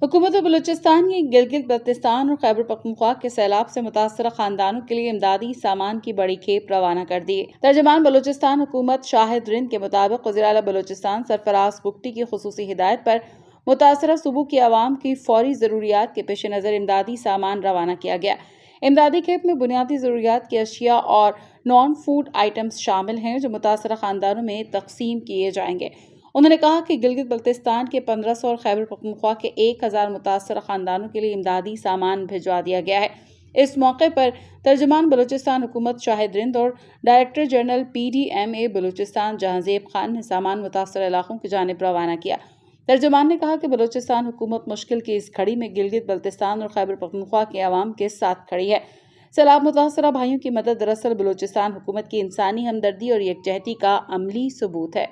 हुकूमत बलूचिस्तान ने गिलगित बल्तिस्तान और खैबर पख्तूनख्वा के सैलाब से मुतासर खानदानों के लिए इमदादी सामान की बड़ी खेप रवाना कर दी। तर्जमान बलूचिस्तान हुकूमत शाहिद रिंद के मुताबिक वज़ीर आला बलूचिस्तान सरफराज बुगटी की खुसूसी हिदायत पर मुतासरा सूबों की आवाम की फौरी ज़रूरियात के पेश नज़र इमदादी सामान रवाना किया गया। इमदादी खेप में बुनियादी ज़रूरियात की अशिया और नॉन फूड आइटम्स शामिल हैं जो मुतासरा खानदानों में तकसीम किए जाएंगे। उन्होंने कहा कि गिलगित बल्तिस्तान के 1500 और खैबर पख्तूनख्वा के 1000 मुतासर खानदानों के लिए इमदादी सामान भिजवा दिया गया है। इस मौके पर तर्जमान बलूचिस्तान हुकूमत शाहिद रिंद और director general PDMA Balochistan Jahanzeb Khan ने सामान मुतासर इलाकों की जानिब रवाना किया। तर्जमान ने कहा कि बलूचिस्तान हुकूमत मुश्किल की इस घड़ी में गिलगित बल्तिस्तान और खैबर पख्तूनख्वा के अवाम के साथ खड़ी है। सैलाब मुतासरा भाइयों की मदद दरअसल बलूचिस्तान हुकूमत की इंसानी हमदर्दी और यकजहती का अमली सबूत है।